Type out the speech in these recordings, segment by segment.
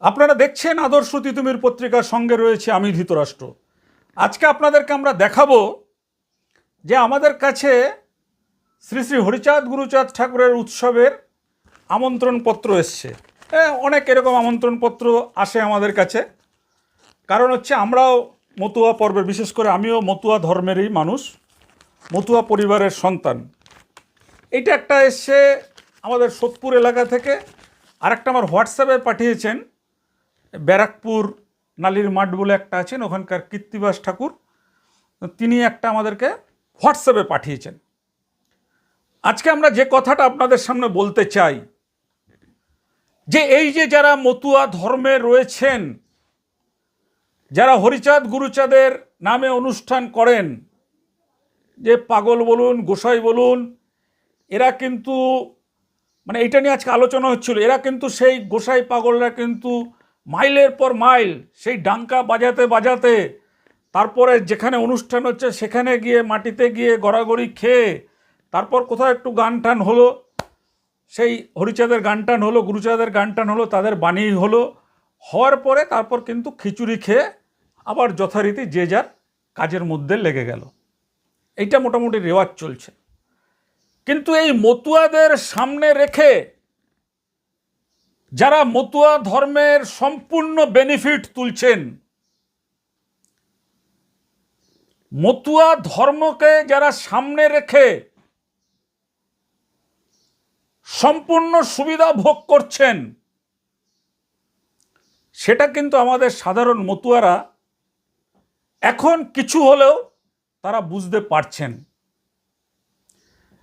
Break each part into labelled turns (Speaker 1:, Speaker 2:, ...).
Speaker 1: আপনারা দেখছেন আদর্শ তিতুমির পত্রিকার সঙ্গে রয়েছে আমি ধৃতরাষ্ট্র। আজকে আপনাদেরকে আমরা দেখাবো যে আমাদের কাছে শ্রী শ্রী হরিচাঁদ গুরুচাঁদ ঠাকুরের উৎসবের আমন্ত্রণপত্র এসছে। অনেক এরকম আমন্ত্রণপত্র আসে আমাদের কাছে, কারণ হচ্ছে আমরাও মতুয়া পর্বের, বিশেষ করে আমিও মতুয়া ধর্মেরই মানুষ, মতুয়া পরিবারের সন্তান। এইটা একটা এসছে আমাদের সোদপুর এলাকা থেকে, আরেকটা আমার হোয়াটসঅ্যাপে পাঠিয়েছেন ব্যারাকপুর নালির মাঠ বলে একটা আছেন, ওখানকার কীর্তিবাস ঠাকুর, তিনি একটা আমাদেরকে হোয়াটসঅ্যাপে পাঠিয়েছেন। আজকে আমরা যে কথাটা আপনাদের সামনে বলতে চাই, যে এই যে যারা মতুয়া ধর্মে রয়েছেন, যারা হরিচাঁদ গুরুচাঁদের নামে অনুষ্ঠান করেন, যে পাগল বলুন গোসাই বলুন, এরা কিন্তু মানে এইটা নিয়ে আজকে আলোচনা হচ্ছিল, এরা কিন্তু সেই গোসাই পাগলরা কিন্তু মাইলের পর মাইল সেই ডাঙ্কা বাজাতে বাজাতে, তারপরে যেখানে অনুষ্ঠান হচ্ছে সেখানে গিয়ে মাটিতে গিয়ে গড়াগড়ি খেয়ে, তারপর কোথাও একটু গান টান হলো, সেই হরিচাঁদের গান টান হলো, গুরুচাঁদের গান টান হলো, তাদের বাণী হলো, হওয়ার পরে তারপর কিন্তু খিচুড়ি খেয়ে আবার যথারীতি যে যার কাজের মধ্যে লেগে গেল। এইটা মোটামুটি রেওয়াজ চলছে। কিন্তু এই মতুয়াদের সামনে রেখে যারা মতুয়া ধর্মের সম্পূর্ণ বেনিফিট তুলছেন, মতুয়া ধর্মকে যারা সামনে রেখে সম্পূর্ণ সুবিধা ভোগ করছেন, সেটা কিন্তু আমাদের সাধারণ মতুয়ারা এখন কিছু হলেও তারা বুঝতে পারছেন।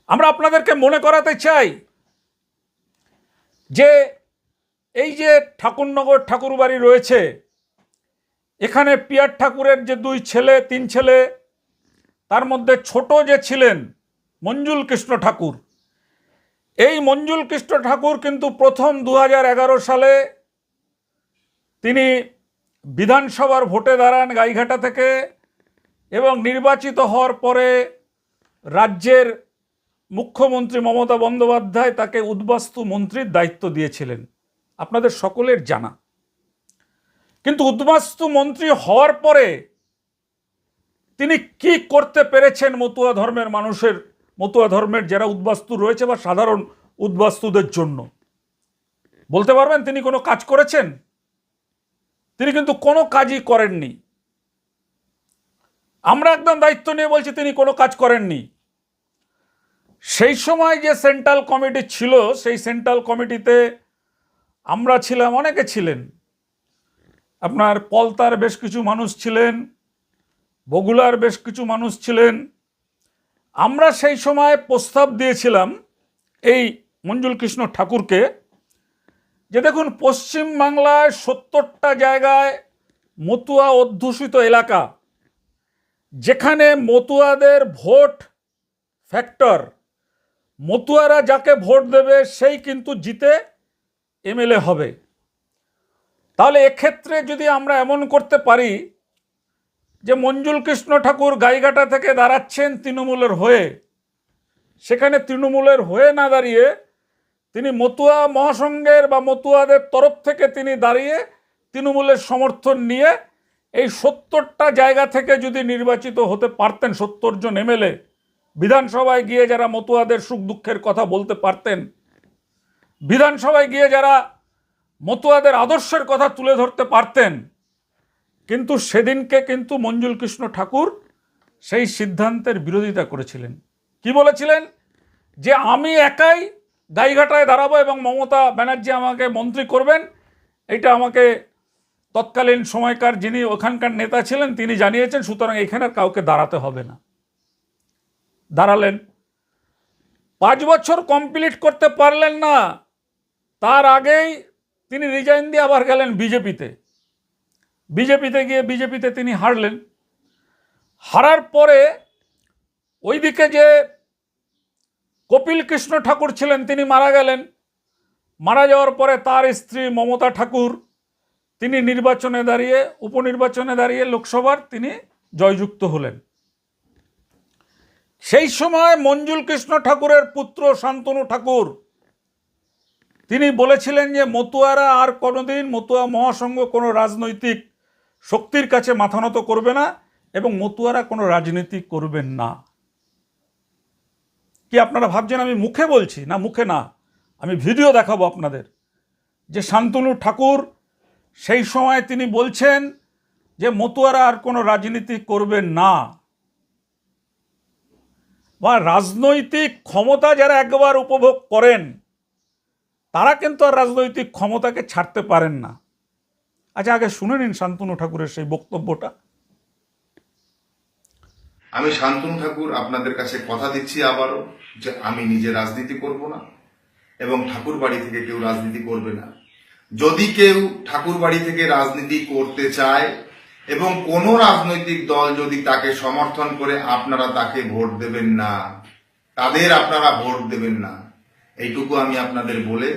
Speaker 1: আমরা আপনাদেরকে মনে করাতে চাই যে এই যে ঠাকুরনগর ঠাকুরবাড়ি রয়েছে, এখানে পিয়ার ঠাকুরের যে 2 ছেলে 3 ছেলে, তার মধ্যে ছোট যে ছিলেন মঞ্জুল কৃষ্ণ ঠাকুর, এই মঞ্জুল কৃষ্ণ ঠাকুর কিন্তু প্রথম 2011 সালে তিনি বিধানসভার ভোটে দাঁড়ান গাইঘাটা থেকে, এবং নির্বাচিত হওয়ার পরে রাজ্যের মুখ্যমন্ত্রী মমতা বন্দ্যোপাধ্যায় তাকে উদ্বাস্তু মন্ত্রীর দায়িত্ব দিয়েছিলেন, আপনাদের সকলের জানা। কিন্তু উদ্বাস্তু মন্ত্রী হওয়ার পরে তিনি কি করতে পেরেছেন মতুয়া ধর্মের মানুষের, মতুয়া ধর্মের যারা উদ্বাস্তু রয়েছে বা সাধারণ উদ্বাস্তুদের জন্য, বলতে পারবেন তিনি কোনো কাজ করেছেন? তিনি কিন্তু কোনো কাজই করেননি। আমরা একদম দায়িত্ব নিয়ে বলছি তিনি কোনো কাজ করেননি। সেই সময় যে সেন্ট্রাল কমিটি ছিল, সেই সেন্ট্রাল কমিটিতে আমরা ছিলাম, অনেকে ছিলেন, আপনার পলতার বেশ কিছু মানুষ ছিলেন, বগুলার বেশ কিছু মানুষ ছিলেন। আমরা সেই সময় প্রস্তাব দিয়েছিলাম এই মঞ্জুল কৃষ্ণ ঠাকুরকে, যে দেখুন পশ্চিমবাংলায় 70টা জায়গায় মতুয়া অধ্যুষিত এলাকা, যেখানে মতুয়াদের ভোট ফ্যাক্টর, মতুয়ারা যাকে ভোট দেবে সেই কিন্তু জিতে এমএলএ হবে। তাহলে এক্ষেত্রে যদি আমরা এমন করতে পারি যে মঞ্জুল কৃষ্ণ ঠাকুর গাইঘাটা থেকে দাঁড়াচ্ছেন তৃণমূলের হয়ে, সেখানে তৃণমূলের হয়ে না দাঁড়িয়ে তিনি মতুয়া মহাসংঘের বা মতুয়াদের তরফ থেকে তিনি দাঁড়িয়ে তৃণমূলের সমর্থন নিয়ে এই 70টা জায়গা থেকে যদি নির্বাচিত হতে পারতেন, 70 জন এমএলএ বিধানসভায় গিয়ে যারা মতুয়াদের সুখ দুঃখের কথা বলতে পারতেন, বিধানসভায় গিয়ে যারা মতুয়াদের আদর্শের কথা তুলে ধরতে পারতেন, কিন্তু সেদিনকে কিন্তু মঞ্জুল কৃষ্ণ ঠাকুর সেই সিদ্ধান্তের বিরোধিতা করেছিলেন। কি বলেছিলেন? যে আমি একাই গাইঘাটায় দাঁড়াবো এবং মমতা ব্যানার্জি আমাকে মন্ত্রী করবেন, এটা আমাকে তৎকালীন সময়কার যিনি ওখানকার নেতা ছিলেন তিনি জানিয়েছেন, সুতরাং এখানে আর কাউকে দাঁড়াতে হবে না। দাঁড়ালেন, 5 বছর কমপ্লিট করতে পারলেন না, তার আগেই তিনি রিজাইন দিয়ে আবার গেলেন বিজেপিতে। বিজেপিতে তিনি হারলেন। হারার পরে ওইদিকে যে কপিল কৃষ্ণ ঠাকুর ছিলেন তিনি মারা গেলেন। মারা যাওয়ার পরে তার স্ত্রী মমতা ঠাকুর তিনি নির্বাচনে দাঁড়িয়ে, উপনির্বাচনে দাঁড়িয়ে লোকসভার তিনি জয়যুক্ত হলেন। সেই সময় মঞ্জুল কৃষ্ণ ঠাকুরের পুত্র শান্তনু ঠাকুর তিনি বলেছিলেন যে মতুয়ারা আর কোনোদিন মতুয়া মহাসংঘ কোনো রাজনৈতিক শক্তির কাছে মাথা নত করবে না এবং মতুয়ারা কোনো রাজনীতি করবেন না। কি আপনারা ভাবছেন আমি মুখে বলছি? না, মুখে না, আমি ভিডিও দেখাবো আপনাদের, যে শান্তনু ঠাকুর সেই সময় তিনি বলছেন যে মতুয়ারা আর কোনো রাজনীতি করবেন না। বা রাজনৈতিক ক্ষমতা যারা একবার উপভোগ করেন তারা কিন্তু আর রাজনৈতিক ক্ষমতাকে ছাড়তে পারেন না। আচ্ছা, আগে শুনে নিন শান্তনু ঠাকুরের সেই বক্তব্যটা।
Speaker 2: আমি শান্তনু ঠাকুর আপনাদের কাছে কথা দিচ্ছি আবারও যে আমি নিজে রাজনীতি করব না এবং ঠাকুর বাড়ি থেকে কেউ রাজনীতি করবে না। যদি কেউ ঠাকুর বাড়ি থেকে রাজনীতি করতে চায় এবং কোন রাজনৈতিক দল যদি তাকে সমর্থন করে, আপনারা তাকে ভোট দেবেন না, তাদের আপনারা ভোট দেবেন না। এইটুকু আমি আপনাদের বলে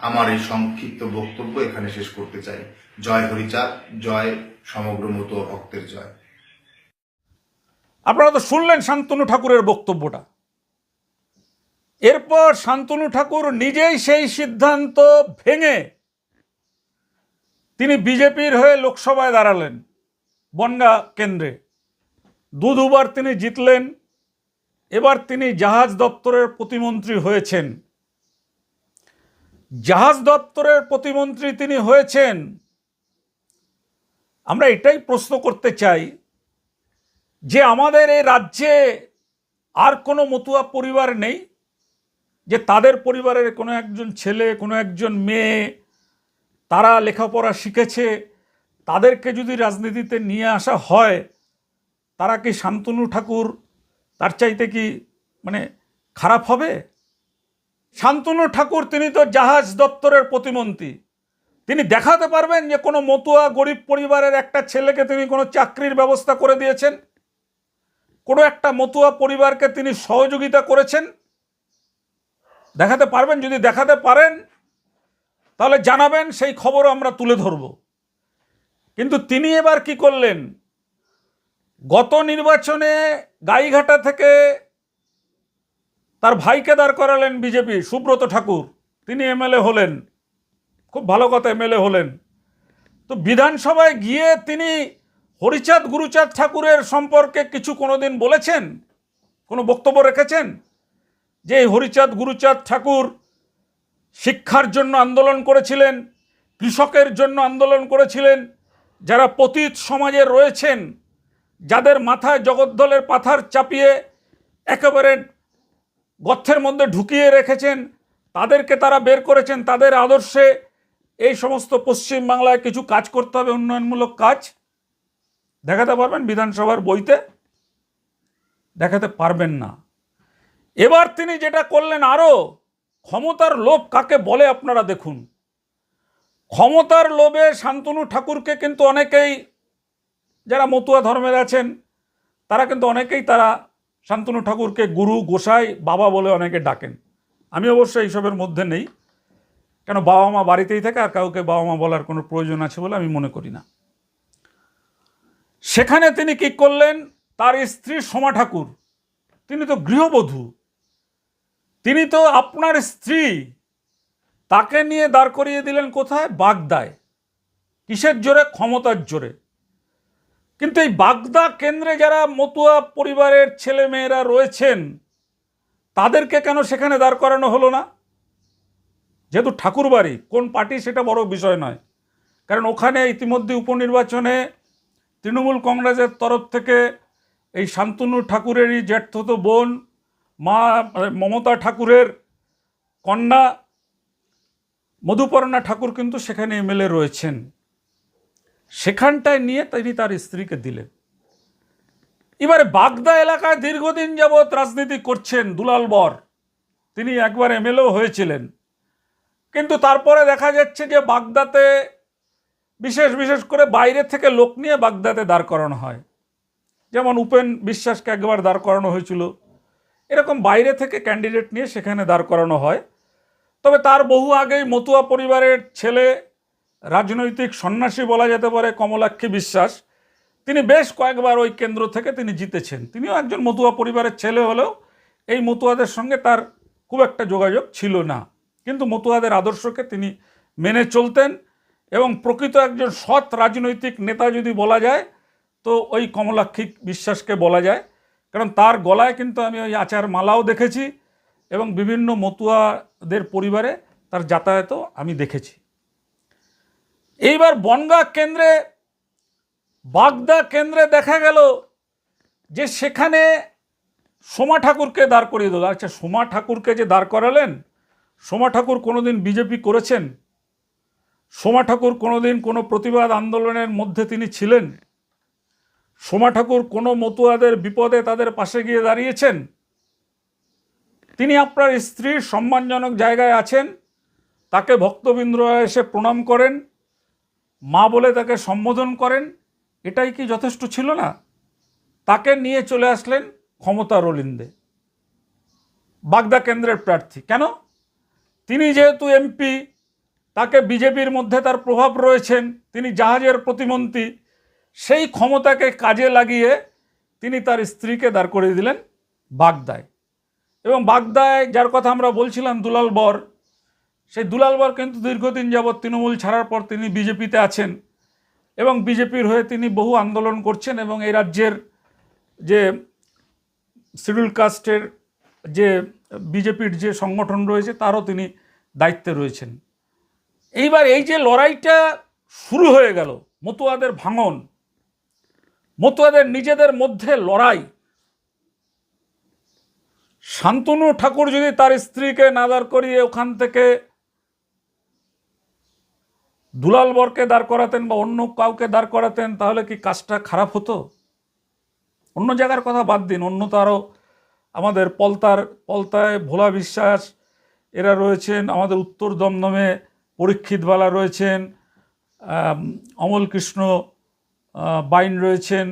Speaker 2: আমার এই সংক্ষিপ্ত বক্তব্য এখানে শেষ করতে চাই। জয় হরিচাঁদ, জয় সমগ্র মতুয়া ভক্তের জয়।
Speaker 1: আপনারা তো শুনলেন শান্তনু ঠাকুরের বক্তব্যটা। এরপর শান্তনু ঠাকুর নিজেই সেই সিদ্ধান্ত ভেঙে তিনি বিজেপির হয়ে লোকসভায় দাঁড়ালেন, বনগাঁ কেন্দ্রে। দুবার তিনি জিতলেন। এবার তিনি জাহাজ দপ্তরের প্রতিমন্ত্রী হয়েছেন। জাহাজ দপ্তরের প্রতিমন্ত্রী তিনি হয়েছেন। আমরা এটাই প্রশ্ন করতে চাই যে আমাদের এই রাজ্যে আর কোনো মতুয়া পরিবার নেই যে তাদের পরিবারের কোনো একজন ছেলে, কোনো একজন মেয়ে, তারা লেখাপড়া শিখেছে, তাদেরকে যদি রাজনীতিতে নিয়ে আসা হয়, তারা কি শান্তনু ঠাকুর তার চাইতে কি খারাপ হবে? শান্তনু ঠাকুর তিনি তো জাহাজ দপ্তরের প্রতিমন্ত্রী। তিনি দেখাতে পারবেন যে কোনো মতুয়া গরিব পরিবারের একটা ছেলেকে তিনি কোনো চাকরির ব্যবস্থা করে দিয়েছেন, কোনো একটা মতুয়া পরিবারকে তিনি সহযোগিতা করেছেন? দেখাতে পারবেন? যদি দেখাতে পারেন তাহলে জানাবেন, সেই খবরও আমরা তুলে ধরব। কিন্তু তিনি এবার কি করলেন? গত নির্বাচনে গাইঘাটা থেকে তার ভাইকে দাঁড় করালেন বিজেপি, সুব্রত ঠাকুর। তিনি এমএলএ হলেন, খুব ভালো কথা, এমএলএ হলেন। তো বিধানসভায় গিয়ে তিনি হরিচাঁদ গুরুচাঁদ ঠাকুরের সম্পর্কে কিছু কোনোদিন বলেছেন? কোনো বক্তব্য রেখেছেন যে এই হরিচাঁদ গুরুচাঁদ ঠাকুর শিক্ষার জন্য আন্দোলন করেছিলেন, কৃষকের জন্য আন্দোলন করেছিলেন, যারা পতিত সমাজে রয়েছেন, যাদের মাথায় জগদ্দলের পাথর চাপিয়ে একেবারে গর্তের মধ্যে ঢুকিয়ে রেখেছেন, তাদেরকে তারা বের করেছেন, তাদের আদর্শে এই সমস্ত পশ্চিমবাংলায় কিছু কাজ করতে হবে, উন্নয়নমূলক কাজ? দেখাতে পারবেন? বিধানসভার বইতে দেখাতে পারবেন না। এবার তিনি যেটা করলেন, আরও ক্ষমতার লোভ কাকে বলে আপনারা দেখুন। ক্ষমতার লোভে শান্তনু ঠাকুরকে কিন্তু অনেকেই, যারা মতুয়া ধর্মের আছেন তারা কিন্তু অনেকেই তারা শান্তনু ঠাকুরকে গুরু, গোসাই, বাবা বলে অনেকে ডাকেন। আমি অবশ্য এইসবের মধ্যে নেই, কেন বাবা মা বাড়িতেই থাকে, আর কাউকে বাবা মা বলার কোনো প্রয়োজন আছে বলে আমি মনে করি না। সেখানে তিনি কি করলেন? তার স্ত্রী সোমা ঠাকুর, তিনি তো গৃহবধূ, তিনি তো আপনার স্ত্রী, তাকে নিয়ে দাঁড় করিয়ে দিলেন কোথায়? বাগদায়। কিসের জোরে? ক্ষমতার জোরে। কিন্তু এই বাগদা কেন্দ্রে যারা মতুয়া পরিবারের ছেলে মেয়েরা রয়েছেন তাদেরকে কেন সেখানে দাঁড় করানো হলো না? যেহেতু ঠাকুরবাড়ি, কোন পার্টি সেটা বড় বিষয় নয়, কারণ ওখানে ইতিমধ্যে উপনির্বাচনে তৃণমূল কংগ্রেসের তরফ থেকে এই শান্তনু ঠাকুরেরই জ্যেষ্ঠত বোন মা মমতা ঠাকুরের কন্যা মধুপর্ণা ঠাকুর কিন্তু সেখানে এমএলএ রয়েছেন। সেখানটায় নিয়ে তিনি তার স্ত্রীকে দিলেন। এবারে বাগদা এলাকায় দীর্ঘদিন যাবৎ রাজনীতি করছেন দুলাল বর, তিনি একবার এমএলএও হয়েছিলেন। কিন্তু তারপরে দেখা যাচ্ছে যে বাগদাতে বিশেষ করে বাইরে থেকে লোক নিয়ে বাগদাতে দাঁড় করানো হয়। যেমন উপেন বিশ্বাসকে একবার দাঁড় করানো হয়েছিল, এরকম বাইরে থেকে ক্যান্ডিডেট নিয়ে সেখানে দাঁড় করানো হয়। তবে তার বহু আগেই মতুয়া পরিবারের ছেলে, রাজনৈতিক সন্ন্যাসী বলা যেতে পারে, কমলাক্ষী বিশ্বাস, তিনি বেশ কয়েকবার ওই কেন্দ্র থেকে তিনি জিতেছেন। তিনিও একজন মতুয়া পরিবারের ছেলে হলেও এই মতুয়াদের সঙ্গে তার খুব একটা যোগাযোগ ছিল না। কিন্তু মতুয়াদের আদর্শকে তিনি মেনে চলতেন এবং প্রকৃত একজন সৎ রাজনৈতিক নেতা যদি বলা যায় তো ওই কমলাক্ষী বিশ্বাসকে বলা যায়, কারণ তার গলায় কিন্তু আমি ওই আচার মালাও দেখেছি এবং বিভিন্ন মতুয়াদের পরিবারে তার যাতায়াতও আমি দেখেছি। এইবার বনগাঁ কেন্দ্রে, বাগদা কেন্দ্রে দেখা গেল যে সেখানে সোমা ঠাকুরকে দাঁড় করিয়ে দিল। আচ্ছা, সোমা ঠাকুরকে যে দাঁড় করালেন, সোমা ঠাকুর কোনোদিন বিজেপি করেছেন? সোমা ঠাকুর কোনোদিন কোনো প্রতিবাদ আন্দোলনের মধ্যে তিনি ছিলেন? সোমা ঠাকুর কোনো মতুয়াদের বিপদে তাদের পাশে গিয়ে দাঁড়িয়েছেন? তিনি আপনার স্ত্রীর সম্মানজনক জায়গায় আছেন, তাকে ভক্তবৃন্দরা এসে প্রণাম করেন, মা বলে তাকে সম্বোধন করেন, এটাই কি যথেষ্ট ছিল না? তাকে নিয়ে চলে আসলেন ক্ষমতার অলিন্দে, বাগদা কেন্দ্রের প্রার্থী। কেন? তিনি যেহেতু এমপি, তাকে বিজেপির মধ্যে তার প্রভাব রয়েছেন, তিনি জাহাজের প্রতিমন্ত্রী, সেই ক্ষমতাকে কাজে লাগিয়ে তিনি তার স্ত্রীকে দাঁড় করিয়ে দিলেন বাগদায়। এবং বাগদায় যার কথা আমরা বলছিলাম, দুলাল বর, সেই দুলাল বর কিন্তু দীর্ঘদিন যাবৎ তৃণমূল ছাড়ার পর তিনি বিজেপিতে আছেন এবং বিজেপির হয়ে তিনি বহু আন্দোলন করছেন এবং এই রাজ্যের যে শিডিউল কাস্টের যে বিজেপির যে সংগঠন রয়েছে তারও তিনি দায়িত্বে রয়েছেন। এইবার এই যে লড়াইটা শুরু হয়ে গেল, মতুয়াদের ভাঙন, মতুয়াদের নিজেদের মধ্যে লড়াই, শান্তনু ঠাকুর যদি তার স্ত্রীকে না দাঁড় করিয়ে ওখান থেকে দুলাল বরকে দাঁড় করাতেন বা অন্য কাউকে দাঁড় করাতেন, তাহলে কি কাজটা খারাপ হতো? অন্য জায়গার কথা বাদ দিন, অন্য তো আরও আমাদের পলতায় ভোলা বিশ্বাস এরা রয়েছেন, আমাদের উত্তর দমদমে পরীক্ষিতবালা রয়েছেন, অমল কৃষ্ণ বাইন রয়েছেন,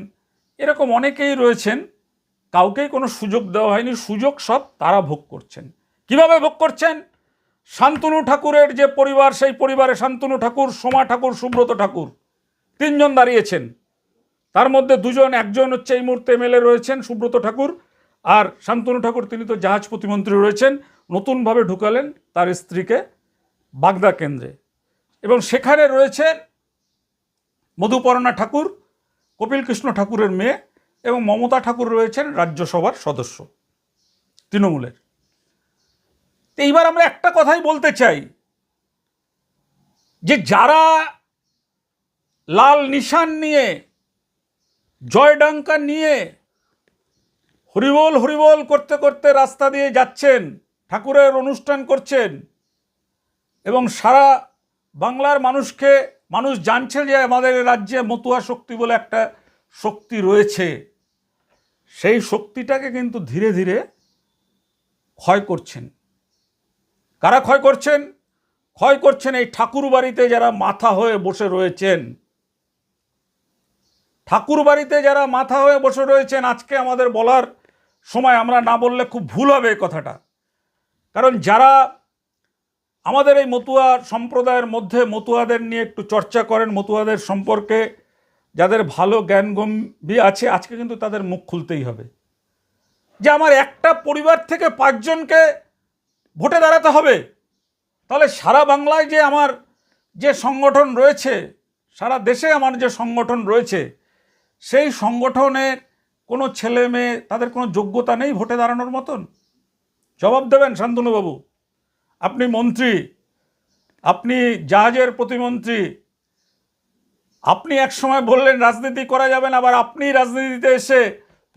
Speaker 1: এরকম অনেকেই রয়েছেন, কাউকেই কোনো সুযোগ দেওয়া হয়নি। সুযোগ সব তারা ভোগ করছেন। কিভাবে ভোগ করছেন? শান্তনু ঠাকুরের যে পরিবার, সেই পরিবারে শান্তনু ঠাকুর, সোমা ঠাকুর, সুব্রত ঠাকুর, তিনজন দাঁড়িয়েছেন। তার মধ্যে দুজন, একজন হচ্ছে এই মুহূর্তে এমএলএ রয়েছেন সুব্রত ঠাকুর, আর শান্তনু ঠাকুর তিনি তো জাহাজ প্রতিমন্ত্রী রয়েছেন। নতুনভাবে ঢুকালেন তার স্ত্রীকে বাগদা কেন্দ্রে এবং সেখানে রয়েছেন মধুপর্ণা ঠাকুর, কপিল কৃষ্ণ ঠাকুরের মেয়ে, এবং মমতা ঠাকুর রয়েছেন রাজ্যসভার সদস্য তৃণমূলের। তো এইবার আমরা একটা কথাই বলতে চাই যে যারা লাল নিশান নিয়ে, জয়ডঙ্কা নিয়ে হরিবোল হরিবোল করতে করতে রাস্তা দিয়ে যাচ্ছেন, ঠাকুরের অনুষ্ঠান করছেন এবং সারা বাংলার মানুষ জানছে যে আমাদের রাজ্যে মতুয়া শক্তি বলে একটা শক্তি রয়েছে, সেই শক্তিটাকে কিন্তু ধীরে ধীরে ক্ষয় করছেন। কারা ক্ষয় করছেন? ক্ষয় করছেন এই ঠাকুর বাড়িতে যারা মাথা হয়ে বসে রয়েছেন। ঠাকুর বাড়িতে যারা মাথা হয়ে বসে রয়েছেন, আজকে আমাদের বলার সময়, আমরা না বললে খুব ভুল হবে এই কথাটা, কারণ যারা আমাদের এই মতুয়া সম্প্রদায়ের মধ্যে মতুয়াদের নিয়ে একটু চর্চা করেন, মতুয়াদের সম্পর্কে যাদের ভালো জ্ঞানগম্ভীর আছে, আজকে কিন্তু তাদের মুখ খুলতেই হবে যে আমার একটা পরিবার থেকে 5 জনকে ভোটে দাঁড়াতে হবে, তাহলে সারা বাংলায় যে আমার যে সংগঠন রয়েছে, সারা দেশে আমার যে সংগঠন রয়েছে, সেই সংগঠনের কোনো ছেলে মেয়ে তাদের কোনো যোগ্যতা নেই ভোটে দাঁড়ানোর মতন? জবাব দেবেন শান্তনুবাবু। আপনি মন্ত্রী, আপনি জাহাজের প্রতিমন্ত্রী, আপনি এক সময় বললেন রাজনীতি করা যাবে না, আবার আপনি রাজনীতিতে এসে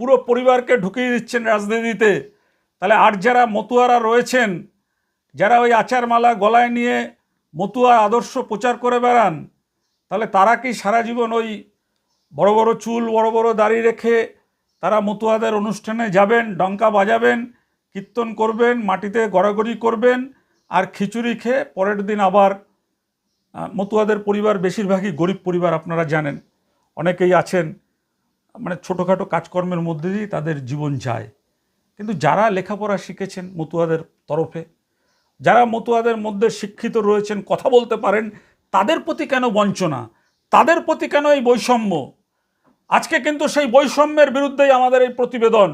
Speaker 1: পুরো পরিবারকে ঢুকিয়ে দিচ্ছেন রাজনীতিতে। তাহলে আর যারা মতুয়ারা রয়েছেন, যারা ওই আচারমালা গলায় নিয়ে মতুয়া আদর্শ প্রচার করে বেড়ান, তাহলে তারা কি সারা জীবন ওই বড় বড় চুল, বড় বড় দাড়ি রেখে তারা মতুয়াদের অনুষ্ঠানে যাবেন, ডঙ্কা বাজাবেন, কীর্তন করবেন, মাটিতে গড়াগড়ি করবেন, আর খিচুড়ি খেয়ে পরের দিন আবার মতুয়াদের পরিবার বেশিরভাগই গরিব পরিবার, আপনারা জানেন, অনেকেই আছেন মানে ছোটোখাটো কাজকর্মের মধ্যে দিয়ে তাদের জীবন যায়। কিন্তু যারা লেখাপড়া শিখেছেন মতুয়াদের তরফে, যারা মতুয়াদের মধ্যে শিক্ষিত রয়েছেন, কথা বলতে পারেন, তাদের প্রতি কেন বঞ্চনা? তাদের প্রতি কেন এই বৈষম্য? আজকে কিন্তু সেই বৈষম্যের বিরুদ্ধেই আমাদের এই প্রতিবেদন।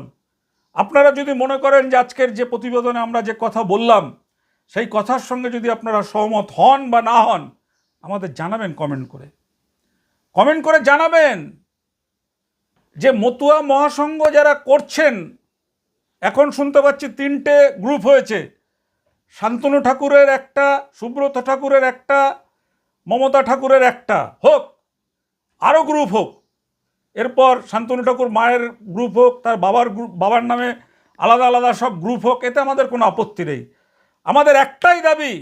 Speaker 1: আপনারা যদি মনে করেন যে আজকের যে প্রতিবেদনে আমরা যে কথা বললাম সেই কথার সঙ্গে যদি আপনারা সহমত হন বা না হন, আমাদের জানাবেন কমেন্ট করে জানাবেন যে মতুয়া মহাসংঘ যারা করছেন। এখন শুনতে পাচ্ছি 3টে গ্রুপ হয়েছে, শান্তনু ঠাকুরের একটা, সুব্রত ঠাকুরের একটা, মমতা ঠাকুরের একটা, হোক আরও গ্রুপ হোক। এরপর শান্তনু ঠাকুর মায়ের গ্রুপ হোক, তার বাবার নামে আলাদা আলাদা সব গ্রুপ হোক, এতে আমাদের কোনো আপত্তি নেই। আমাদের একটাই দাবি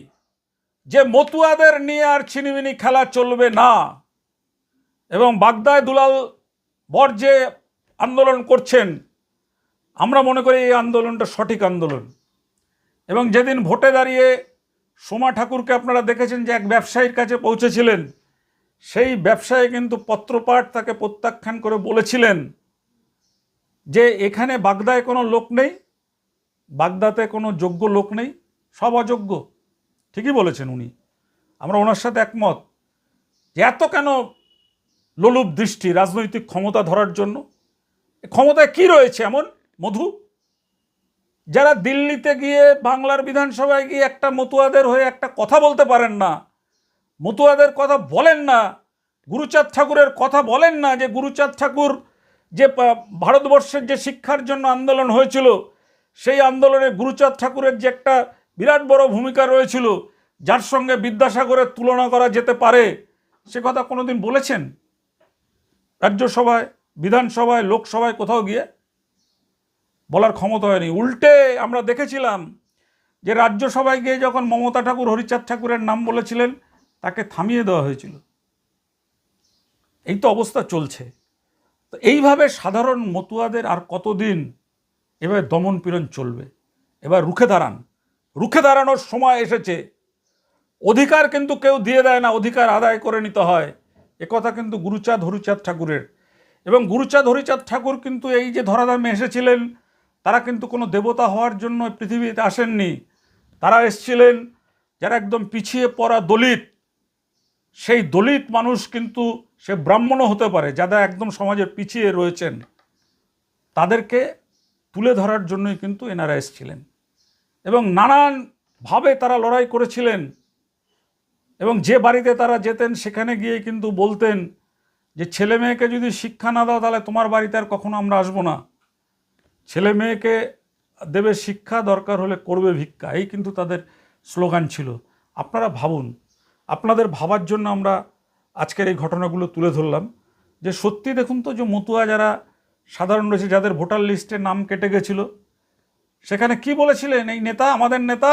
Speaker 1: যে মতুয়াদের নিয়ে আর ছিনিমিনি খেলা চলবে না। এবং বাগদায় দুলাল বর যে আন্দোলন করছেন, আমরা মনে করি এই আন্দোলনটা সঠিক আন্দোলন। এবং যেদিন ভোটে দাঁড়িয়ে সোমা ঠাকুরকে আপনারা দেখেছেন যে এক ব্যবসায়ীর কাছে পৌঁছেছিলেন, সেই ব্যবসায়ী কিন্তু পত্রপাঠ তাকে প্রত্যাখ্যান করে বলেছিলেন যে এখানে বাগদায় কোনো লোক নেই, বাগদাতে কোনো যোগ্য লোক নেই, সব অযোগ্য। ঠিকই বলেছেন উনি, আমরা ওনার সাথে একমত। যে এত কেন লোলুপ দৃষ্টি রাজনৈতিক ক্ষমতা ধরার জন্য? ক্ষমতায় কি রয়েছে এমন মধু? যারা দিল্লিতে গিয়ে বাংলার বিধানসভায় গিয়ে একটা মতুয়াদের হয়ে একটা কথা বলতে পারেন না, মতুয়াদের কথা বলেন না, গুরুচাঁদ ঠাকুরের কথা বলেন না, যে গুরুচাঁদ ঠাকুর যে ভারতবর্ষের যে শিক্ষার জন্য আন্দোলন হয়েছিল, সেই আন্দোলনে গুরুচাঁদ ঠাকুরের যে একটা বিরাট বড় ভূমিকা রয়েছিল, যার সঙ্গে বিদ্যাসাগরের তুলনা করা যেতে পারে, সে কথা কোনোদিন বলেছেন রাজ্যসভায়, বিধানসভায়, লোকসভায় কোথাও গিয়ে? বলার ক্ষমতা হয়নি। উল্টে আমরা দেখেছিলাম যে রাজ্যসভায় গিয়ে যখন মমতা ঠাকুর হরিচাঁদ ঠাকুরের নাম বলেছিলেন, তাকে থামিয়ে দেওয়া হয়েছিল। এই তো অবস্থা চলছে। তো এইভাবে সাধারণ মতুয়াদের আর কতদিন এভাবে দমন পীড়ন চলবে? এবার রুখে দাঁড়ানোর সময় এসেছে। অধিকার কিন্তু কেউ দিয়ে দেয় না, অধিকার আদায় করে নিতে হয়। একথা কিন্তু গুরুচাঁদ হরিচাঁদ ঠাকুরের। এবং গুরুচাঁদ হরিচাঁদ ঠাকুর কিন্তু এই যে ধরাধামে এসেছিলেন, তারা কিন্তু কোনো দেবতা হওয়ার জন্য পৃথিবীতে আসেননি। তারা এসেছিলেন যারা একদম পিছিয়ে পড়া দলিত, সেই দলিত মানুষ, কিন্তু সে ব্রাহ্মণও হতে পারে, যারা একদম সমাজের পিছিয়ে রয়েছেন, তাদেরকে তুলে ধরার জন্যই কিন্তু এনারা এসেছিলেন। এবং নানানভাবে তারা লড়াই করেছিলেন। এবং যে বাড়িতে তারা যেতেন, সেখানে গিয়ে কিন্তু বলতেন যে ছেলে মেয়েকে যদি শিক্ষা না দাও, তাহলে তোমার বাড়িতে আর কখনো আমরা আসবো না। ছেলে মেয়েকে দেবে শিক্ষা, দরকার হলে করবে ভিক্ষা, এই কিন্তু তাদের স্লোগান ছিল। আপনারা ভাবুন, আপনাদের ভাবার জন্য আমরা আজকের এই ঘটনাগুলো তুলে ধরলাম। যে সত্যি দেখুন তো, যে মতুয়া যারা সাধারণ রয়েছে, যাদের ভোটার লিস্টে নাম কেটে গেছিল, সেখানে কি বলেছিলেন এই নেতা, আমাদের নেতা?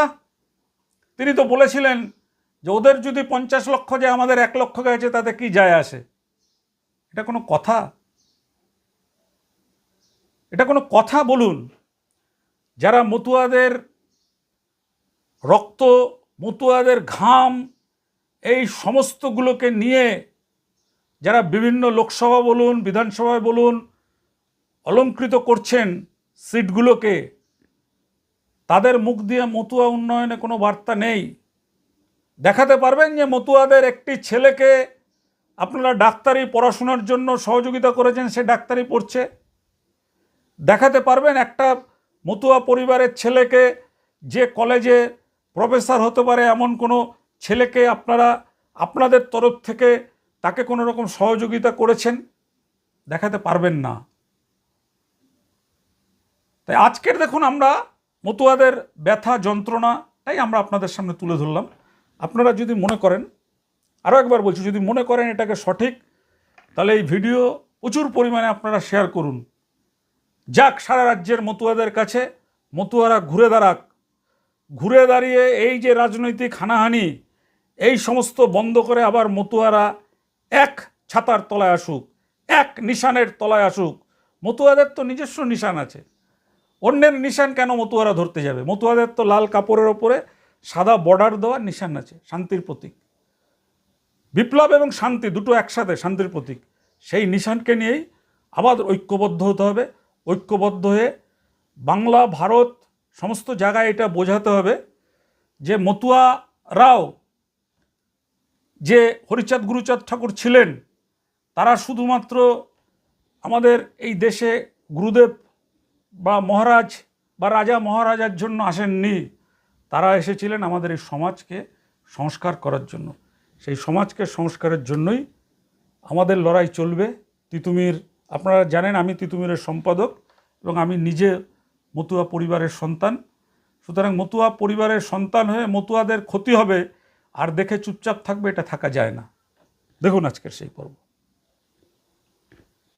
Speaker 1: তিনি তো বলেছিলেন যে ওদের যদি 50 লক্ষ যায়, আমাদের 1 লক্ষ গেছে, তাতে কি যায় আসে? এটা কোনো কথা? এটা কোনো কথা বলুন? যারা মতুয়াদের রক্ত, মতুয়াদের ঘাম, এই সমস্তগুলোকে নিয়ে যারা বিভিন্ন লোকসভা বলুন, বিধানসভায় বলুন, অলঙ্কৃত করছেন সিটগুলোকে, তাদের মুখ দিয়ে মতুয়া উন্নয়নে কোনো বার্তা নেই। দেখাতে পারবেন যে মতুয়াদের একটি ছেলেকে আপনারা ডাক্তারি পড়াশোনার জন্য সহযোগিতা করেছেন, সে ডাক্তারি পড়ছে? দেখাতে পারবেন একটা মতুয়া পরিবারের ছেলেকে, যে কলেজে প্রফেসর হতে পারে এমন কোনো ছেলেকে আপনারা আপনাদের তরফ থেকে তাকে কোনো রকম সহযোগিতা করেছেন? দেখাতে পারবেন না। তাই আজকের দেখুন, আমরা মতুয়াদের ব্যথা যন্ত্রণাটাই আমরা আপনাদের সামনে তুলে ধরলাম। আপনারা যদি মনে করেন, আরও একবার বলছি, যদি মনে করেন এটাকে সঠিক, তাহলে এই ভিডিও প্রচুর পরিমাণে আপনারা শেয়ার করুন। যাক সারা রাজ্যের মতুয়াদের কাছে, মতুয়ারা ঘুরে দাঁড়িয়ে এই যে রাজনৈতিক হানাহানি, এই সমস্ত বন্ধ করে আবার মতুয়ারা এক ছাতার তলায় আসুক, এক নিশানের তলায় আসুক। মতুয়াদের তো নিজস্ব নিশান আছে, অন্যের নিশান কেন মতুয়ারা ধরতে যাবে? মতুয়াদের তো লাল কাপড়ের ওপরে সাদা বর্ডার দেওয়ার নিশান আছে, শান্তির প্রতীক। বিপ্লব এবং শান্তি দুটো একসাথে, শান্তির প্রতীক। সেই নিশানকে নিয়েই আবার ঐক্যবদ্ধ হতে হবে। ঐক্যবদ্ধ হয়ে বাংলা, ভারত সমস্ত জায়গায় এটা বোঝাতে হবে যে মতুয়ারাও যে হরিচাঁদ গুরুচাঁদ ঠাকুর ছিলেন, তারা শুধুমাত্র আমাদের এই দেশে গুরুদেব বা মহারাজ বা রাজা মহারাজার জন্য আসেননি। তারা এসেছিলেন আমাদের এই সমাজকে সংস্কার করার জন্য। সেই সমাজকে সংস্কারের জন্যই আমাদের লড়াই চলবে। তিতুমির, আপনারা জানেন আমি তিতুমিরের সম্পাদক এবং আমি নিজে মতুয়া পরিবারের সন্তান। সুতরাং মতুয়া পরিবারের সন্তান হয়ে মতুয়াদের ক্ষতি হবে আর দেখে চুপচাপ থাকবে, এটা থাকা যায় না। দেখুন আজকের সেই পর্ব।